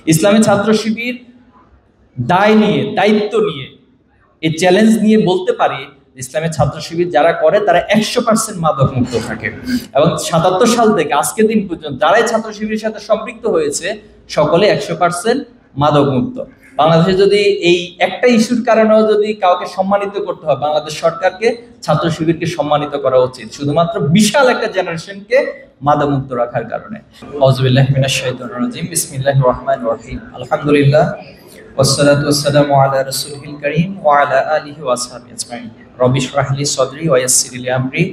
ইসলামী ছাত্র শিবির দায়িত্ব নিয়ে, এই চ্যালেঞ্জ নিয়ে বলতে পারি, ইসলামী ছাত্র শিবির যারা করে তারা 100% মাদক মুক্ত থাকে। এবং 77 সাল থেকে আজকের দিন পর্যন্ত যারাই ছাত্র শিবিরের সাথে সম্পৃক্ত হয়েছে সকলে 100% মাদক মুক্ত। বাংলাদেশে যদি এই একটা ইস্যুর কারণেও যদি কাউকে সম্মানিত করতে হয়, বাংলাদেশ সরকারকে ছাত্র শিবিরকে সম্মানিত করা উচিত, শুধুমাত্র বিশাল একটা জেনারেশনকে মাদক মুক্ত রাখার কারণে। আউযুবিল্লাহি মিনাশ শাইতানির রাজিম, বিসমিল্লাহির রহমানির রহিম, আলহামদুলিল্লাহ, ওয়াসসালাতু ওয়াসসালামু আলা রাসূলিল কারীম ওয়া আলা আলিহি ওয়া সাহবিহি আজমাইন। রব্বি ইশরাহ লি সাদরি ওয়া ইয়াসসির লি আমরি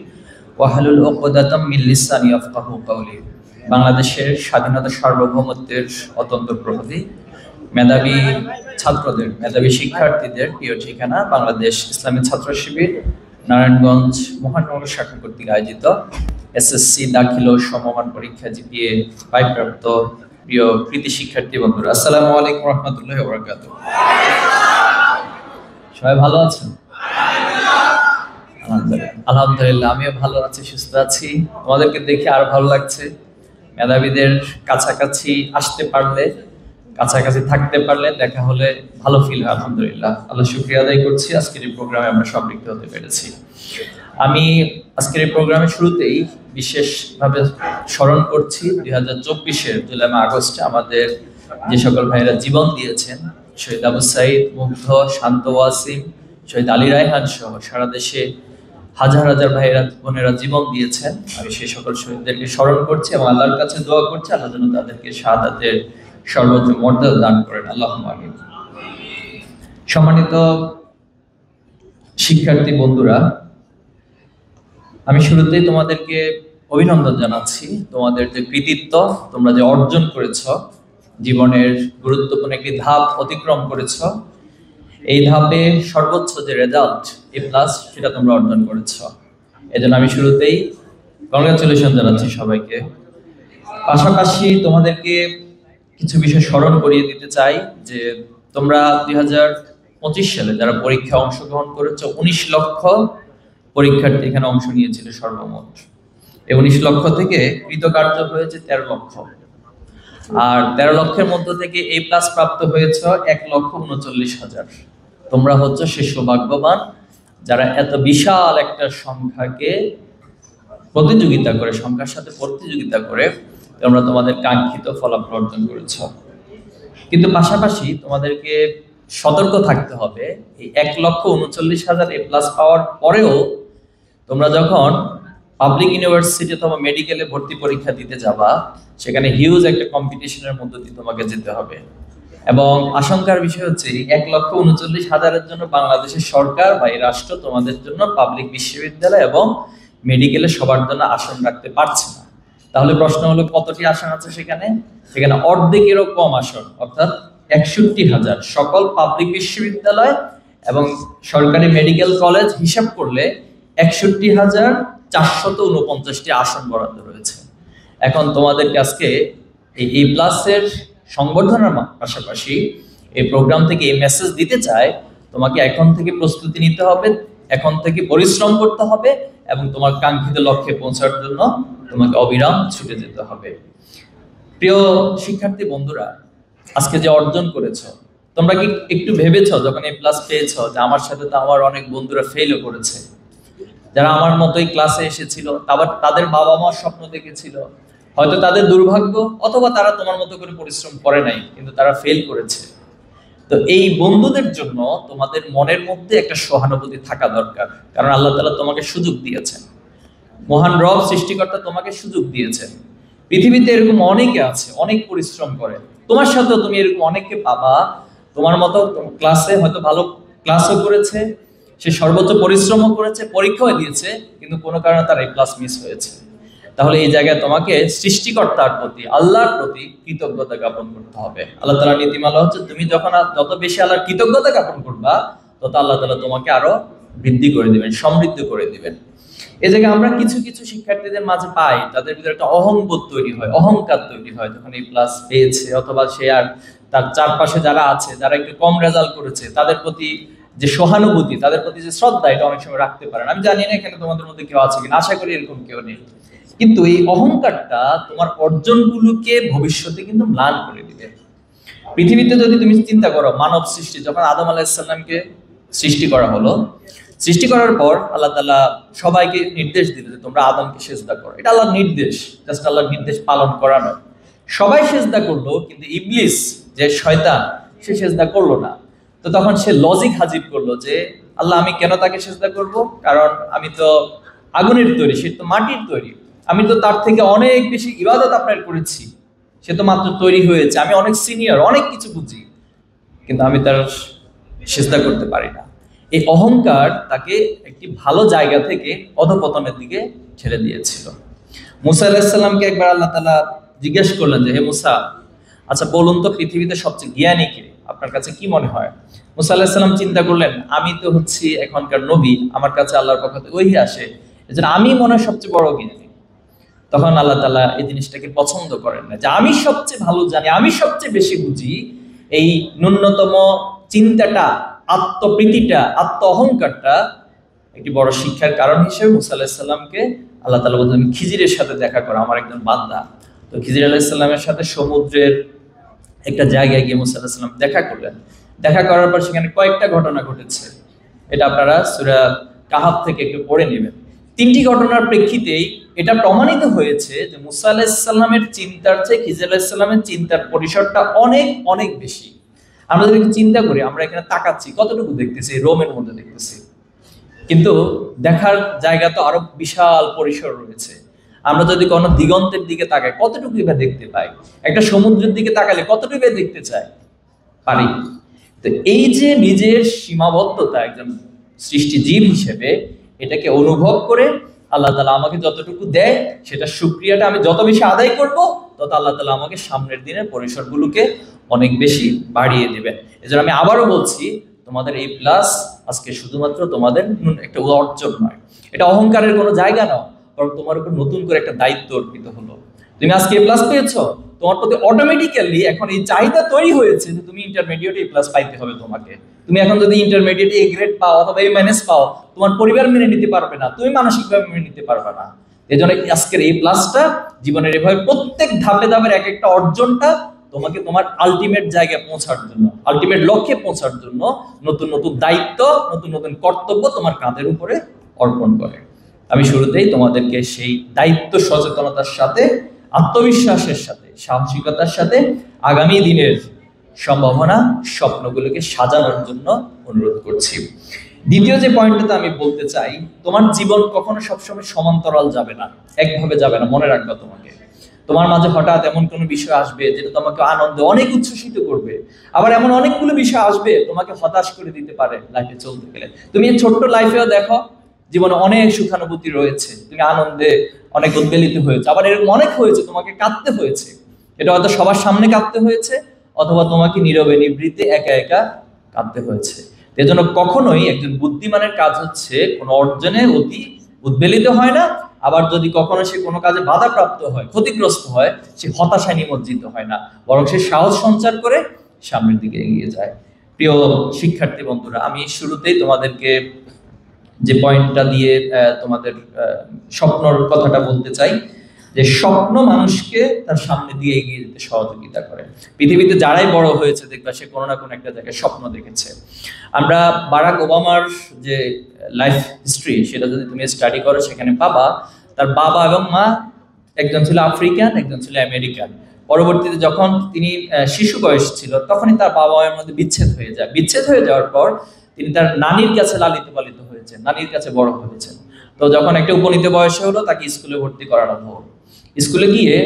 ওয়াহলুল উকদাতাম মিন লিসানি ইয়াফকাহু কাওলি। বাংলাদেশের স্বাধীনতা সার্বভৌমত্বের অত্যন্ত প্রহরী মেধাবী ছাত্রদের, মেধাবী শিক্ষার্থীদের প্রিয় ঠিকানা বাংলাদেশ ইসলামী ছাত্র শিবির নারায়ণগঞ্জ মহানগর শাখা কর্তৃক আয়োজিত এসএসসি দাখিল ও সমমান পরীক্ষা জিপিএ 5 প্রাপ্ত প্রিয় কৃতি শিক্ষার্থী বন্ধুরা, আসসালামু আলাইকুম ওয়া রাহমাতুল্লাহি ওয়া বারাকাতুহু। সবাই ভালো আছেন? আলহামদুলিল্লাহ, আমিও ভালো আছি, সুস্থ আছি। তোমাদেরকে দেখে আর ভালো লাগছে। মেধাবীদের কাছাকাছি আসতে পারলে, কাছাকাছি থাকতে পারলে, দেখা হলে ভালো ফিল হয়। আলহামদুলিল্লাহ, আল্লাহ শুকরিয়া আদায় করছি আজকের এই প্রোগ্রামে আমরা সম্পৃক্ত হতে পেরেছি। আমি আজকের এই প্রোগ্রামের শুরুতেই বিশেষভাবে স্মরণ করছি 2024-এর জুলাই আগস্টে আমাদের যে সকল ভাইয়েরা জীবন দিয়েছেন, শহীদ আবু সাইদ, মুগ্ধ, শান্ত, ওয়াসিম, শহীদ আলী রায়হান সহ সারা দেশে হাজার হাজার ভাইয়েরা বোনেরা জীবন দিয়েছেন। আমি সেই সকল শহীদদেরকে স্মরণ করছি এবং আল্লাহর কাছে দোয়া করছি আল্লাহ যেন তাদেরকে শাহাদাতের সর্বোচ্চ মর্যাদা দান করেন, আল্লাহুম্মা আমিন। সম্মানিত শিক্ষার্থী বন্ধুরা, আমি শুরুতেই তোমাদেরকে অভিনন্দন জানাচ্ছি। তোমাদের যে কৃতিত্ব, তোমরা যে অর্জন করেছ, জীবনের গুরুত্বপূর্ণ একটি ধাপ অতিক্রম করেছ, এই ধাপে সর্বোচ্চ যে রেজাল্ট A+ সেটা তোমরা অর্জন করেছ। এজন্য আমি শুরুতেই কংগ্রাচুলেশন জানাচ্ছি সবাইকে। পাশাপাশি তোমাদেরকে কিছু বিষয় স্মরণ করিয়ে দিতে চাই যে তোমরা 2025 সালে যারা পরীক্ষায় অংশগ্রহণ করেছো, 19 লক্ষ পরীক্ষার্থী এখানে অংশ নিয়েছিল সর্বমোট। এই 19 লক্ষ থেকে কৃতকার্য হয়েছে 13 লক্ষ, আর 13 লক্ষের মধ্য থেকে A+ প্রাপ্ত হয়েছে 1,39,000। তোমরা হচ্ছে সে সৌভাগ্যবান যারা এত বিশাল একটা সংখ্যাকে প্রতিযোগিতা করে, সংখ্যার সাথে প্রতিযোগিতা করে তোমরা তোমাদের কাঙ্ক্ষিত ফলাফল অর্জন করেছ। কিন্তু পাশাপাশি তোমাদেরকে সতর্ক থাকতে হবে, এই 1,39,000 A+ পাওয়ার পরেও তোমরা যখন পাবলিক ইউনিভার্সিটি অথবা মেডিকেলে ভর্তি পরীক্ষা দিতে যাবা, সেখানে হিউজ একটা কম্পিটিশনের মধ্য দিয়ে তোমাকে যেতে হবে। এবং আশঙ্কার বিষয় হচ্ছে 1,39,000-এর জন্য বাংলাদেশের সরকার বা এই রাষ্ট্র তোমাদের জন্য পাবলিক বিশ্ববিদ্যালয় এবং মেডিকেলে সবার জন্য আসন রাখতে পারছে না। তাহলে প্রশ্ন হলো কতটি আসন আছে সেখানে? সেখানে অর্ধেকেরও কম আসন, অর্থাৎ 61,000 সকল পাবলিক বিশ্ববিদ্যালয় এবং সরকারি মেডিকেল কলেজ হিসাব করলে 61,449টি আসন বরাদ্দ রয়েছে। এখন তোমাদেরকে আজকে এই A+-এর সংবর্ধনার পাশাপাশি এই প্রোগ্রাম থেকে এই মেসেজ দিতে চায়, তোমাকে এখন থেকে প্রস্তুতি নিতে হবে, এখন থেকে পরিশ্রম করতে হবে এবং তোমার কাঙ্ক্ষিত লক্ষ্যে পৌঁছার জন্য তোমাকে অবিরাম ছুটে যেতে হবে। প্রিয় শিক্ষার্থী বন্ধুরা, আজকে যে অর্জন করেছ, তোমরা কি একটু ভেবেছ যখন A+ পেয়েছ যে আমার সাথে তো আমার অনেক বন্ধুরা ফেলও করেছে, যারা আমার মতোই ক্লাসে এসেছিল, আবার তাদের বাবা মা স্বপ্ন দেখেছিল, হয়তো তাদের দুর্ভাগ্য অথবা তারা তোমার মতো করে পরিশ্রম করে নাই কিন্তু তারা ফেল করেছে। তো এই বন্ধুদের জন্য তোমাদের মনের মধ্যে একটা সহানুভূতি থাকা দরকার, কারণ আল্লাহ তাআলা তোমাকে সুযোগ দিয়েছেন, মহান রব সৃষ্টিকর্তা তোমাকে সুযোগ দিয়েছেন। পৃথিবীতে এরকম অনেকে আছে, অনেক পরিশ্রম করে, তোমার সাথেও তুমি এরকম অনেককে পাবা, তোমার মতো ক্লাসে হয়তো ভালো ক্লাসও করেছে, সে সর্বোচ্চ পরিশ্রমও করেছে, পরীক্ষাও দিয়েছে, কিন্তু কোনো কারণে তার A+ মিস হয়েছে। তাহলে এই জায়গায় তোমাকে সৃষ্টিকর্তার প্রতি, আল্লাহর প্রতি কৃতজ্ঞতা জ্ঞাপন করতে হবে। আল্লাহ তাআলার নীতিমালা হচ্ছে তুমি যখন যত বেশি আল্লাহর কৃতজ্ঞতা জ্ঞাপন করবা, তত আল্লাহ তাআলা তোমাকে আরো বৃদ্ধি করে দিবেন, সমৃদ্ধ করে দিবেন। এই জায়গায় আমরা কিছু কিছু শিক্ষার্থীদের মাঝে পাই, তাদের ভিতরে একটা অহংবোধ তৈরি হয়, অহংকার তৈরি হয় যখন A+ পেয়েছে, অথবা সে আর তার চারপাশে যারা আছে, যারা একটু কম রেজাল্ট করেছে, তাদের প্রতি যে সহানুভূতি, তাদের প্রতি যে শ্রদ্ধা, এটা অনেক সময় রাখতে পারেন। আমি জানি না এখানে তোমাদের মধ্যে কেউ আছে কিনা, আশা করি এরকম কেউ নেই। কিন্তু এই অহংকারটা তোমার অর্জনগুলোকে ভবিষ্যতে কিন্তু ম্লান করে দিবে। পৃথিবীতে যদি তুমি চিন্তা করো মানব সৃষ্টি, যখন আদম আলাইহিস সালামকে সৃষ্টি করা হলো, সৃষ্টি করার পর আল্লাহ তাআলা সবাইকে নির্দেশ দিলেন যে তোমরা আদমকে সিজদা করো। এটা আল্লাহর নির্দেশ, জাস্ট আল্লাহর নির্দেশ পালন করা নয়। সবাই সিজদা করলো, কিন্তু ইবলিস যে শয়তান সে সিজদা করলো না। তো তখন সে লজিক হাজির করলো যে আল্লাহ আমি কেন তাকে সিজদা করব, কারণ আমি তো আগুনের তৈরি, সে তো মাটির তৈরি, আমি তো তার থেকে অনেক বেশি ইবাদত আপনার করেছি, সে তো মাত্র তৈরি হয়েছে, আমি অনেক সিনিয়র, অনেক কিছু বুঝি, কিন্তু আমি তার সিজদা করতে পারি না। এই অহংকার তাকে একটি ভালো জায়গা থেকে অধপতনের দিকে ছেড়ে দিয়েছিল। মুসা আলাইহিস সালামকে একবার আল্লাহ তাআলা জিজ্ঞেস করলেন যে হে মুসা, আচ্ছা বলুন তো পৃথিবীতে সবচেয়ে জ্ঞানী কে, আপনার কাছে কি মনে হয়? মুসা আলাইহিস সালাম চিন্তা করলেন, আমি তো হচ্ছি এখনকার নবী, আমার কাছে আল্লাহর পক্ষ থেকে ওহী আসে, এজন্য আমি মনে হয় সবচেয়ে বড় জ্ঞানী। তখন আল্লাহ তাআলা এই জিনিসটাকে পছন্দ করেন না, যে আমি সবচেয়ে ভালো জানি, আমি সবচেয়ে বেশি বুঝি। এই ন্যূনতম চিন্তাটা, আত্মপ্রীতিটা, আত্ম অহংকারটা একটি বড় শিক্ষার কারণ হিসেবে মুসা আলাইহিস সালামকে আল্লাহ তাআলা বললেন খিজিরের সাথে দেখা করো, আমার একজন বান্দা। তো খিজির আলাইহিস সালামের সাথে সমুদ্রের একটা জায়গায় গিয়ে মুসা আলাইহিস সালাম দেখা করলেন। দেখা করার পর সেখানে কয়েকটা ঘটনা ঘটেছে, এটা আপনারা সূরা কাহাফ থেকে একটু পড়ে নেবেন। তিনটি ঘটনার প্রেক্ষিতেই এটা প্রমাণিত হয়েছে যে মুসা আলাইহিস সালামের চিন্তার চেয়ে খিজির আলাইহিস সালামের চিন্তার পরিসরটা অনেক অনেক বেশি। আমরা যদি চিন্তা করি, আমরা এখানে তাকাচ্ছি, কতটুকু দেখতেছি, রোমের মধ্যে দেখতেছি, কিন্তু দেখার জায়গা তো আরো বিশাল পরিসর রয়েছে। আমরা যদি কোনো দিগন্তের দিকে তাকাই, কতটুকু বা দেখতে পাই? একটা সমুদ্রের দিকে তাকালে কতটুকু দেখতে চাই, পারি? তো এই যে নিজের সীমাবদ্ধতা একজন সৃষ্টি জীব হিসেবে, এটাকে অনুভব করে আল্লাহ তাআলা আমাকে যতটুকু দেয়, সেটা শুকরিয়াটা আমি যত বেশি আদায় করব, তত আল্লাহ তাআলা আমাকে সামনের দিনের পরিসরগুলোকে অনেক বেশি বাড়িয়ে দেবেন। এজন্য আমি আবারও বলছি, তোমাদের এই প্লাস আজকে শুধুমাত্র তোমাদের একটা অর্জন নয়, এটা অহংকারের কোনো জায়গা নয়, বরং তোমার উপর নতুন করে একটা দায়িত্ব অর্পিত হলো। তুমি আজকে এ প্লাস পেয়েছো, তোমার প্রতি অটোমেটিক্যালি এখন এই চাহিদা তৈরি হয়েছে যে তুমি ইন্টারমিডিয়েট এ প্লাস পাইতে হবে তোমাকে। তুমি এখন যদি ইন্টারমিডিয়েট এ গ্রেড পাও অথবা এ মাইনাস পাও, তোমার পরিবার মেনে নিতে পারবে না, তুমি মানসিকভাবে মেনে নিতে পারবে না। এজন্য আজকের এই প্লাসটা জীবনের এভাবে প্রত্যেক ধাপে ধাপের এক একটা অর্জনটা তোমাকে তোমার আলটিমেট জায়গায় পৌঁছার জন্য, আলটিমেট লক্ষ্যে পৌঁছার জন্য নতুন নতুন দায়িত্ব, নতুন নতুন কর্তব্য তোমার কাঁধের উপরে অর্পণ করে। আমি শুরুতেই তোমাদেরকে সেই দায়িত্ব সচেতনতার সাথে, আত্মবিশ্বাসের সাথে, সাহসিকতার সাথে আগামী দিনের সম্ভাবনা, স্বপ্নগুলোকে সাজানোর জন্য অনুরোধ করছি। দ্বিতীয় যে পয়েন্টটা আমি বলতে চাই, তোমার জীবন কখনো সবসময় সমান্তরাল যাবে না, একভাবে যাবে না। মনে রাখবা, তোমাকে তোমার মাঝে হঠাৎ এমন কোনো বিষয় আসবে যেটা তোমাকে আনন্দে অনেক উচ্ছ্বসিত করবে, আবার এমন অনেকগুলো বিষয় আসবে তোমাকে হতাশ করে দিতে পারে লাইফে চলতে গেলে। তুমি এই ছোট্ট লাইফেও দেখো, জীবনে অনেক সুখানুভূতি রয়েছে, তুমি আনন্দে অনেক উদ্বেলিত হয়েছে, আবার এরকম অনেক হয়েছে তোমাকে কাঁদতে হয়েছে। এটা হয়তো সবার সামনে কাঁদতে হয়েছে, অথবা তোমাকে নীরবে নিভৃতে একা একা কাঁদতে হয়েছে। এজন্য কখনোই একজন বুদ্ধিমানের কাজ হচ্ছে কোনো অর্জনে অতি উদ্বেলিত হয় না, আবার যদি কখনো সে কোনো কাজে বাধাপ্রাপ্ত হয়, ক্ষতিগ্রস্ত হয়, সে হতাশায় নিমজ্জিত হয় না, বরং সে সাহস সঞ্চার করে সামনের দিকে এগিয়ে যায়। প্রিয় শিক্ষার্থী বন্ধুরা, আমি শুরুতেই তোমাদেরকে যে পয়েন্টটা দিয়ে তোমাদের স্বপ্নর কথাটা বলতে চাই, যে স্বপ্ন মানুষকে তার সামনে দিয়ে এগিয়ে যেতে সহযোগিতা করে। পৃথিবীতে যারাই বড় হয়েছে দেখবা সে কোনো না কোনো একটা জায়গায় স্বপ্ন দেখেছে। আমরা বারাক ওবামার যে লাইফ হিস্ট্রি, সেটা যদি তুমি স্টাডি করো, সেখানে পাবা তার বাবা এবং মা, একজন ছিল আফ্রিকান, একজন ছিল আমেরিকান। পরবর্তীতে যখন তিনি শিশু বয়স ছিল, তখনই তার বাবা মায়ের মধ্যে বিচ্ছেদ হয়ে যায়। বিচ্ছেদ হয়ে যাওয়ার পর তিনি তার নানির কাছে লালিত পালিত হয়েছেন, নানির কাছে বড় হয়েছেন। তো যখন একটা উপনীত বয়সে হলো, তাকে স্কুলে ভর্তি করানো হলো। স্কুলে গিয়ে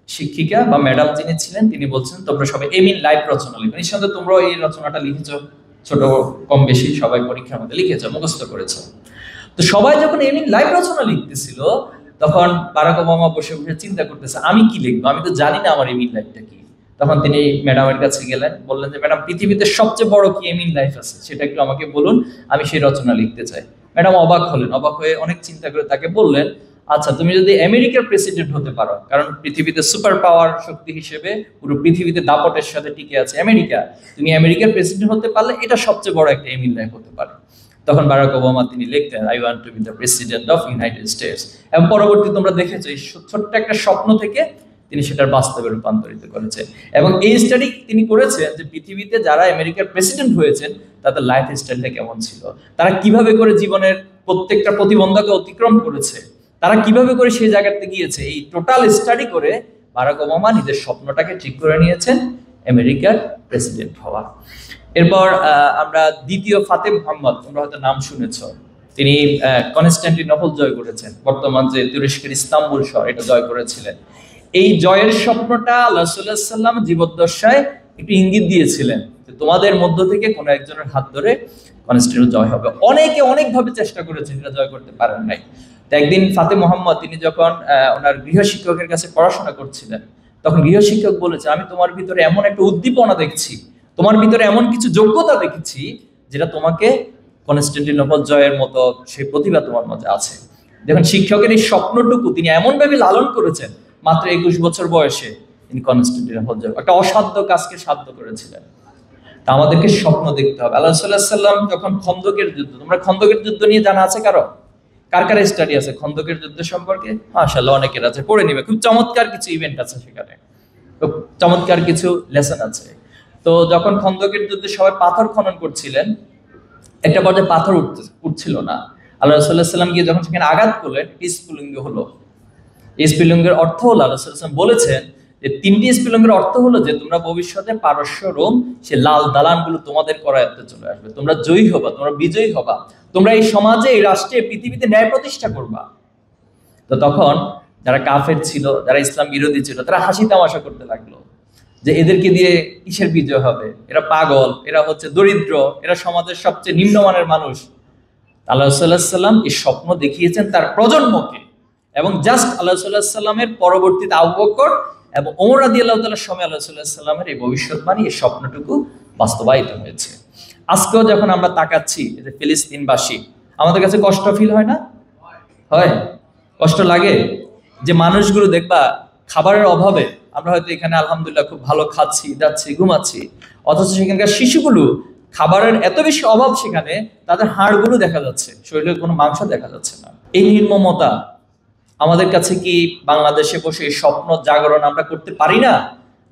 শিক্ষিকা বা ম্যাডাম যিনি ছিলেন, তিনি বলছেন তোমরা সবাই এমিন লাইফ রচনা লিখবে। নিঃসন্দেহে তোমরা এই রচনাটা লিখেছো, ছোট কম বেশি সবাই পরীক্ষার মধ্যে লিখেছো, মুখস্থ করেছো। তো সবাই যখন এমিন লাইফ রচনা লিখতেছিল, তখন বারাক ওবামা বসে বসে চিন্তা করতেছে, আমি কি লিখবো, আমি তো জানি না আমার এমিন লাইফটা কি। তখন তিনি ম্যাডামের কাছে গেলেন, বললেন যে ম্যাডাম, পৃথিবীতে সবচেয়ে বড় কি এমিন লাইফ আছে, সেটা একটু আমাকে বলুন, আমি সেই রচনা লিখতে চাই। ম্যাডাম অবাক হলেন, অবাক হয়ে অনেক চিন্তা করে তাকে বললেন, আচ্ছা তুমি যদি আমেরিকার প্রেসিডেন্ট হতে পারো, কারণ পৃথিবীতে সুপার পাওয়ার শক্তি হিসেবে পুরো পৃথিবীতে দাপটের সাথে টিকে আছে আমেরিকা, তুমি আমেরিকার প্রেসিডেন্ট হতে পারলে এটা সবচেয়ে বড় একটা এমিন লাইফ হতে পারে। তখন বারাক ওবামা তিনি লিখতেন, I want to B the president of United states. এবং পরবর্তী তোমরা দেখেছো, এই ছোট্ট একটা স্বপ্ন থেকে তিনি সেটার বাস্তবে রূপান্তরিত করেছেন। এবং এই স্টাডি তিনি করেছেন যে পৃথিবীতে যারা আমেরিকার প্রেসিডেন্ট হয়েছেন তাদের লাইফ স্টাইলটা কেমন ছিল, তারা কিভাবে করে জীবনের প্রত্যেকটা প্রতিবন্ধকতা অতিক্রম করেছে, তারা কিভাবে করে সেই জায়গাতে গিয়েছে। এই টোটাল স্টাডি করে বারাক ওবামা নিজের স্বপ্নটাকে ঠিক করে নিয়েছেন আমেরিকার প্রেসিডেন্ট হওয়া। এরপর আমরা দ্বিতীয় ফাতেহ মুহাম্মদ, তোমরা হয়তো নাম শুনেছ, তিনি কনস্টান্টিনোপল জয় করেছেন, বর্তমান যে তুরস্কের ইস্তাম্বুল শহর, এটা জয় করেছিলেন। এই জয়ের স্বপ্নটা আল্লাহ রাসূলুল্লাহ সাল্লাল্লাহু আলাইহি ওয়াসাল্লাম জীবদ্দশায় একটু ইঙ্গিত দিয়েছিলেন যে তোমাদের মধ্য থেকে কোনো একজনের হাত ধরে কনস্টান্টিনোপল জয় হবে। অনেকে অনেকভাবে চেষ্টা করেছেন, এটা জয় করতে পারেন নাই। তো একদিন ফাতেহ মুহাম্মদ তিনি যখন ওনার গৃহশিক্ষকের কাছে পড়াশোনা করছিলেন, তখন গৃহশিক্ষক বলেছে, আমি তোমার ভিতরে এমন একটা উদ্দীপনা দেখছি, তোমার ভিতরে এমন কিছু যোগ্যতা দেখেছি যেটা তোমাকে কনস্টান্টিনোপল জয়ের মতো সেই প্রতিভা তোমার মধ্যে আছে। দেখুন শিক্ষকের এই স্বপ্নটুকু তিনি এমনভাবে লালন করেছেন, মাত্র 21 বছর বয়সে তিনি কনস্টান্টিনোপল জয়, একটা অসাধ্য কাজকে সাধ্য করেছিলেন। তা আমাদেরকে স্বপ্ন দেখতে হবে। আল্লাহ রাসূলুল্লাহ সাল্লাল্লাহু আলাইহি ওয়াসাল্লাম যখন খন্দকের যুদ্ধ, তোমরা খন্দকের যুদ্ধ নিয়ে জানা আছে কারো? কার কার স্টাডি আছে খন্দকের যুদ্ধ সম্পর্কে? মাশাআল্লাহ অনেকের আছে, পড়ে নিবে। খুব চমৎকার কিছু ইভেন্ট আছে সেখানে, খুব চমৎকার কিছু লেসন আছে। তো যখন খন্দকের যুদ্ধে সবাই পাথর খনন করছিলেন, একটা পর্যায়ে পাথর উঠছিল না। আল্লাহ রাসূলুল্লাহ সাল্লাল্লাহু আলাইহি ওয়াসাল্লাম গিয়ে যখন সেখানে আঘাত করলেন, স্ফুলিঙ্গ হলো। এই স্ফুলিঙ্গের অর্থ হলো, আল্লাহ রাসূলুল্লাহ সাল্লাল্লাহু আলাইহি ওয়াসাল্লাম বলেছেন যে 3টি স্ফুলিঙ্গের অর্থ হলো যে তোমরা ভবিষ্যতে পারস্য রোম সে লাল দালানগুলো তোমাদের করায়ত্তে চলে আসবে, তোমরা জয়ী হবা, তোমরা বিজয়ী হবা, তোমরা এই সমাজে, এই রাষ্ট্রে, পৃথিবীতে ন্যায় প্রতিষ্ঠা করবা। তো তখন যারা কাফের ছিল, যারা ইসলাম বিরোধী ছিল, তারা হাসি তামাশা করতে লাগলো যে এদেরকে দিয়ে কিসের বিজয় হবে, এরা পাগল, এরা হচ্ছে দরিদ্র, এরা সমাজের সবচেয়ে নিম্নমানের মানুষ। আল্লাহ রাসূলুল্লাহ সাল্লাল্লাহু আলাইহি ওয়াসাল্লাম এই স্বপ্ন দেখিয়েছেন তার প্রজন্মকে, এবং জাস্ট আল্লাহ রাসূলুল্লাহ সাল্লাল্লাহু আলাইহি ওয়াসাল্লামের পরবর্তীতে আবু বকর এবং ওমর রাদিয়াল্লাহু তাআলার সময় আল্লাহ রাসূলুল্লাহ সাল্লাল্লাহু আলাইহি ওয়াসাল্লামের এই ভবিষ্যৎবাণী, এই স্বপ্নটুকু বাস্তবায়িত হয়েছে। আজকেও যখন আমরা তাকাচ্ছি যে ফিলিস্তিনবাসী, আমাদের কাছে কষ্ট ফিল হয় না? হয়, কষ্ট লাগে যে মানুষগুলো দেখবা খাবারের অভাবে, আমরা হয়তো এখানে আলহামদুলিল্লাহ খুব ভালো খাচ্ছি, যাচ্ছি, ঘুমাচ্ছি, অথচ সেখানকার শিশুগুলো খাবারের এত বেশি অভাব, সেখানে তাদের হাড়গুলো দেখা যাচ্ছে, শরীরের কোনো মাংস দেখা যাচ্ছে না। এই নির্মমতা আমাদের কাছে কি বাংলাদেশে বসে এই স্বপ্ন জাগরণ আমরা করতে পারি না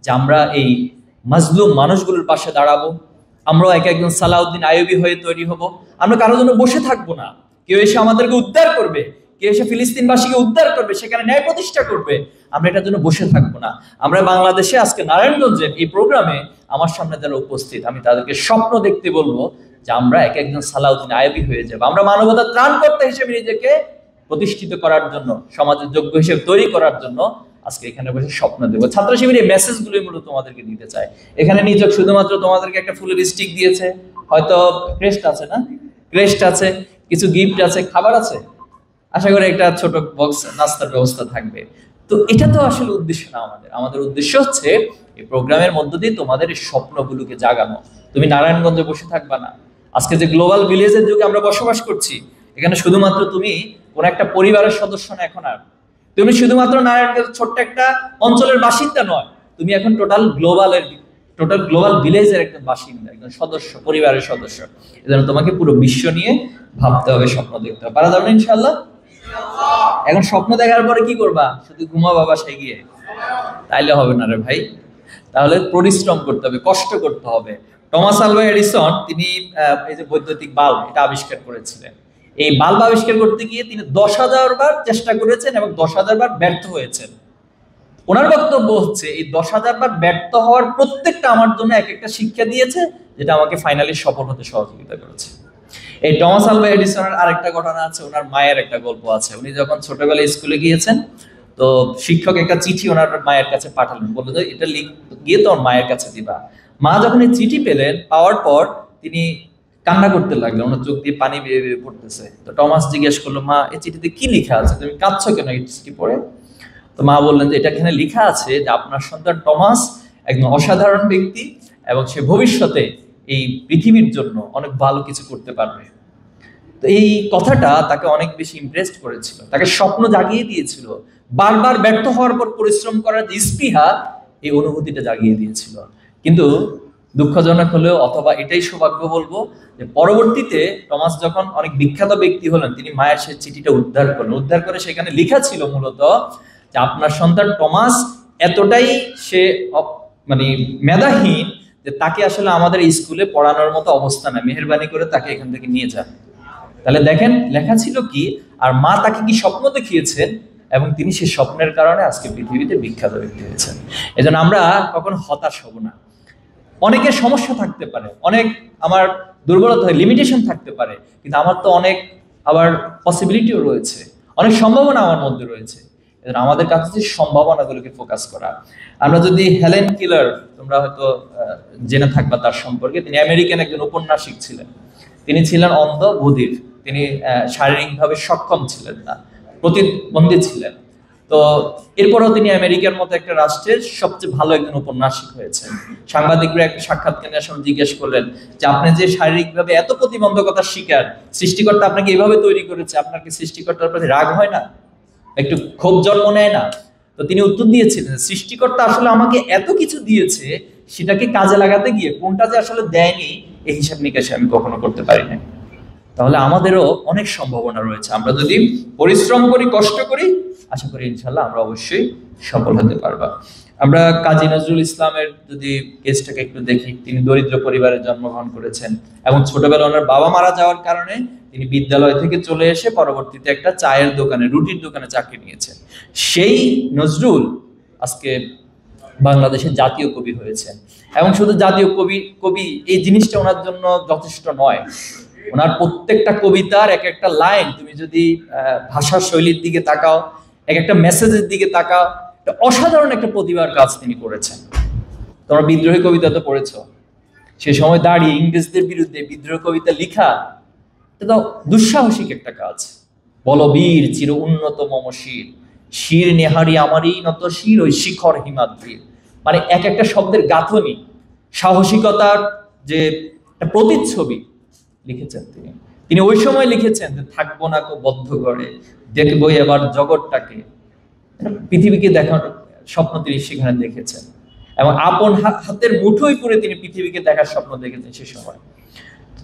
যে আমরা এই মাজলুম মানুষগুলোর পাশে দাঁড়াবো, আমরাও এক একজন সালাউদ্দিন আইয়ুবী হয়ে তৈরি হব, আমরা কারোর জন্য বসে থাকবো না, কেউ এসে আমাদেরকে উদ্ধার করবে, কেউ এসে ফিলিস্তিনবাসীকে উদ্ধার করবে, সেখানে ন্যায় প্রতিষ্ঠা করবে, আমরা এটার জন্য বসে থাকবো না। আমরা বাংলাদেশে আজকে নারায়ণগঞ্জের এই প্রোগ্রামে আমার সামনে যারা উপস্থিত, আমি তাদেরকে স্বপ্ন দেখতে বলবো যে আমরা এক একজন সালাউদ্দিন আইয়ুবী হয়ে যাবো, আমরা মানবতার ত্রাণকর্তা হিসেবে নিজেকে প্রতিষ্ঠিত করার জন্য, সমাজের যোগ্য হিসেবে তৈরি করার জন্য আজকে এখানে বসে স্বপ্ন দেবো। ছাত্র শিবির এই মেসেজগুলোই মূলত তোমাদেরকে দিতে চায়। এখানে নিচক শুধুমাত্র তোমাদেরকে একটা ফুলের স্টিক দিয়েছে, হয়তো ক্রেস্ট আছে, না ক্রেস্ট আছে, কিছু গিফট আছে, খাবার আছে, আশা করি একটা ছোট বক্স নাস্তার ব্যবস্থা থাকবে। তো এটা তো আসলে উদ্দেশ্য না আমাদের। আমাদের উদ্দেশ্য হচ্ছে এই প্রোগ্রামের মধ্য দিয়ে তোমাদের এই স্বপ্নগুলোকে জাগানো। তুমি নারায়ণগঞ্জে বসে থাকবা না। আজকে যে গ্লোবাল ভিলেজের যুগে আমরা বসবাস করছি, এখানে শুধুমাত্র তুমি কোন একটা পরিবারের সদস্য না, এখন আর তুমি শুধুমাত্র নারায়ণগঞ্জের ছোট্ট একটা অঞ্চলের বাসিন্দা নয়, তুমি এখন টোটাল গ্লোবাল ভিলেজের একজন বাসিন্দা, একজন সদস্য, পরিবারের সদস্য। এজন্য তোমাকে পুরো বিশ্ব নিয়ে ভাবতে হবে, স্বপ্ন দেখতে হবে। পারা যাবে না ইনশাআল্লাহ? এখন স্বপ্ন দেখার পরে কি করবা? শুধু ঘুমাবা বাসায় গিয়ে? তাইলে হবে না রে ভাই, তাহলে পরিশ্রম করতে হবে, কষ্ট করতে হবে। টমাস আলভা এডিসন তিনি এই যে বৈদ্যুতিক বাল্ব, এটা আবিষ্কার করেছিলেন। এই বাল্ব আবিষ্কার করতে গিয়ে তিনি 10,000 বার চেষ্টা করেছেন এবং 10,000 বার ব্যর্থ হয়েছেন। ওনার বক্তব্য হচ্ছে এই 10,000 বার ব্যর্থ হওয়ার প্রত্যেকটা আমার জন্য এক একটা শিক্ষা দিয়েছে, যেটা আমাকে ফাইনালি সফল হতে সহযোগিতা করেছে। এই টমাস আলভা এডিসনের আরেকটা ঘটনা আছে, ওনার মায়ের একটা গল্প আছে। উনি যখন ছোটবেলায় স্কুলে গিয়েছেন, তো শিক্ষক একটা চিঠি ওনার মায়ের কাছে পাঠালেন, বললো যে এটা গিয়ে তোমার মায়ের কাছে দিবা। মা যখন এই চিঠি পেলেন, পাওয়ার পর তিনি কান্না করতে লাগলেন, ওনার চোখ দিয়ে পানি বেয়ে বেয়ে পড়তেছে। তো টমাস জিজ্ঞেস করলো, মা এই চিঠিতে কি লেখা আছে, তুমি কাঁদছো কেন এই চিঠি পড়ে? তো মা বললেন যে এটা এখানে লেখা আছে যে আপনার সন্তান টমাস একজন অসাধারণ ব্যক্তি এবং সে ভবিষ্যতে এই পৃথিবীর জন্য অনেক ভালো কিছু করতে পারবে। তো এই কথাটা তাকে অনেক বেশি ইমপ্রেসড করেছিল, তাকে স্বপ্ন জাগিয়ে দিয়েছিল। বারবার ব্যর্থ হওয়ার পর পরিশ্রম করার যে স্পৃহা, এই অনুভূতিটা জাগিয়ে দিয়েছিল। কিন্তু দুঃখজনক হলেও, অথবা এটাই সৌভাগ্য বলবো, যে পরবর্তীতে টমাস যখন অনেক বিখ্যাত ব্যক্তি হলেন, তিনি মায়ের সেই চিঠিটা উদ্ধার করলেন। উদ্ধার করে সেখানে লেখা ছিল মূলত যে আপনার সন্তান টমাস এতটাই সে মানে মেধাহীন যে তাকে আসলে আমাদের স্কুলে পড়ানোর মতো অবস্থা না, মেহেরবানি করে তাকে এখান থেকে নিয়ে যান। তাহলে দেখেন লেখা ছিল কি, আর মা তাকে কি স্বপ্ন দেখিয়েছেন এবং তিনি সেই স্বপ্নের কারণে আজকে পৃথিবীতে বিখ্যাত ব্যক্তি হয়েছেন। এজন্য আমরা কখনো হতাশ হব না। অনেকের সমস্যা থাকতে পারে, অনেক আমার দুর্বলতা লিমিটেশন থাকতে পারে, কিন্তু আমার তো অনেক আবার পসিবিলিটিও রয়েছে, অনেক সম্ভাবনা আমার মধ্যে রয়েছে। আমাদের কাছে যে সম্ভাবনাগুলোকে ফোকাস করা। আমরা যদি হেলেন কেলার, তোমরা হয়তো জেনে থাকবা তার সম্পর্কে, তিনি আমেরিকান একজন উপন্যাসিক ছিলেন। তিনি ছিলেন অন্ধ বধির, তিনি শারীরিকভাবে সক্ষম ছিলেন না, প্রতিবন্ধী ছিলেন। তো এরপরেও তিনি আমেরিকার মতো একটা রাষ্ট্রের সবচেয়ে ভালো একজন উপন্যাসিক হয়েছেন। সাংবাদিকরা একটা সাক্ষাৎকারের সময় জিজ্ঞেস করলেন যে আপনি যে শারীরিকভাবে এত প্রতিবন্ধকতার শিকার, সৃষ্টিকর্তা আপনাকে এইভাবে তৈরি করেছে, আপনার কি সৃষ্টিকর্তার প্রতি রাগ হয় না, একটু ক্ষোভ জন্ম নেয় না? তো তিনি উত্তর দিয়েছিলেন, সৃষ্টিকর্তা আসলে আমাকে এত কিছু দিয়েছে, সেটাকে কাজে লাগাতে গিয়ে কোনটা যে আসলে দেয়নি এই হিসাব নিকাশে আমি কখনো করতে পারি না। তাহলে আমাদেরও অনেক সম্ভাবনা রয়েছে, আমরা যদি পরিশ্রম করি, কষ্ট করি, আশা করি ইনশাল্লাহ আমরা অবশ্যই সফল হতে পারবা। আমরা কাজী নজরুল ইসলামের যদি কেসটাকে একটু দেখি, তিনি দরিদ্র পরিবারে জন্মগ্রহণ করেছেন এবং ছোটবেলা ওনার বাবা মারা যাওয়ার কারণে তিনি বিদ্যালয় থেকে চলে এসে পরবর্তীতে একটা চায়ের দোকানে, রুটির দোকানে চাকরি নিয়েছেন। সেই নজরুল আজকে বাংলাদেশের জাতীয় কবি হয়েছেন। এবং শুধু জাতীয় কবি এই জিনিসটা ওনার জন্য যথেষ্ট নয়, ওনার প্রত্যেকটা কবিতার এক একটা লাইন তুমি যদি ভাষা শৈলীর দিকে তাকাও, এক একটা মেসেজের দিকে তাকাও, অসাধারণ একটা প্রতিভার কাজ তিনি করেছেন। তোমরা বিদ্রোহী কবিতা তো পড়েছো, সে সময় দাঁড়িয়ে ইংরেজদের বিরুদ্ধে বিদ্রোহ কবিতা লিখা, এটা তো দুঃসাহসিক একটা কাজ। বলবীর চির উন্নত মম শির, শির নেহারি আমারই নত শির ওই শিখর হিমাদ্রির। মানে এক একটা শব্দের গাঁথনি, সাহসিকতার যে প্রতিচ্ছবি লিখেছেন তিনি। তিনি ওই সময় লিখেছেন যে থাকবো না কো বদ্ধ ঘরে, দেখবো এবার জগৎটাকে, পৃথিবীকে দেখার স্বপ্ন তিনি সেখানে দেখেছেন। এবং আপন হাতের মুঠোই করে তিনি পৃথিবীকে দেখার স্বপ্ন দেখেছেন সে সময়।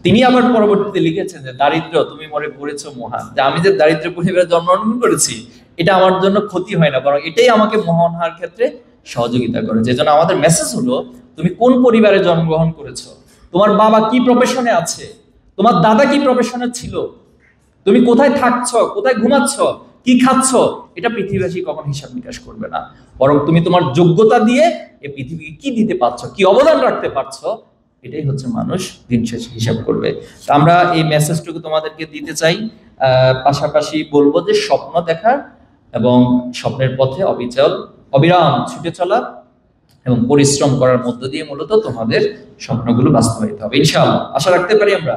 তিনি আবার পরবর্তীতে লিখেছেন যে দারিদ্র তুমি মনে করেছো মহান, যে আমি যে দারিদ্র পরিবারে জন্মগ্রহণ করেছি এটা আমার জন্য ক্ষতি হয় না, বরং এটাই আমাকে মহান হওয়ার ক্ষেত্রে সহযোগিতা করে। যে জন্য আমাদের মেসেজ হলো, তুমি কোন পরিবারে জন্মগ্রহণ করেছো, তোমার বাবা কি প্রফেশনে আছে, তোমার দাদা কি প্রফেশনে ছিল, তুমি কোথায় থাকছো, কোথায় ঘুমাচ্ছ, কি খাচ্ছ, এটা পৃথিবীবাসী কখন হিসাব নিকাশ করবে না। বরং তুমি তোমার যোগ্যতা দিয়ে এই পৃথিবীকে কি দিতে পারছো, কি অবদান রাখতে পারছো, এটাই হচ্ছে মানুষ দিন শেষে হিসাব করবে। তো আমরা এই মেসেজটুকু তোমাদেরকে দিতে চাই। পাশাপাশি বলবো যে স্বপ্ন দেখার এবং স্বপ্নের পথে অবিরাম ছুটে চলা এবং পরিশ্রম করার মধ্য দিয়ে মূলত তোমাদের স্বপ্নগুলো বাস্তবায়িত হবে ইনশাআল্লাহ। আশা রাখতে পারি আমরা।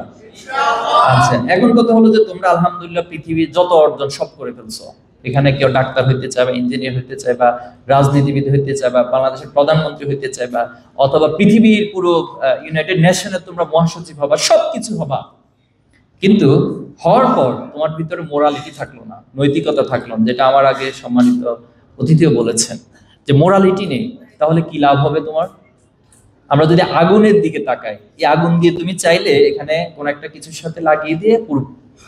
আচ্ছা, এখন কথা হলো যে তোমরা আলহামদুলিল্লাহ পৃথিবীর যত অর্জন সব করে ফেলছো। এখানে কেউ ডাক্তার হইতে চায় বা ইঞ্জিনিয়ার হইতে চায় বা রাজনীতিবিদ হইতে চায় বা বাংলাদেশের প্রধানমন্ত্রী হইতে চায় বা অথবা পৃথিবীর পুরো ইউনাইটেড নেশনের তোমরা মহাসচিব হবা, সবকিছু হবা। কিন্তু হওয়ার পর তোমার ভিতরে মোরালিটি থাকলো না, নৈতিকতা থাকলো না, যেটা আমার আগে সম্মানিত অতিথিও বলেছেন যে মোরালিটি নেই, তাহলে কি লাভ হবে তোমার? আমরা যদি আগুনের দিকে তাকাই, এই আগুন দিয়ে তুমি চাইলে এখানে কোন একটা কিছুর সাথে লাগিয়ে দিয়ে পুরো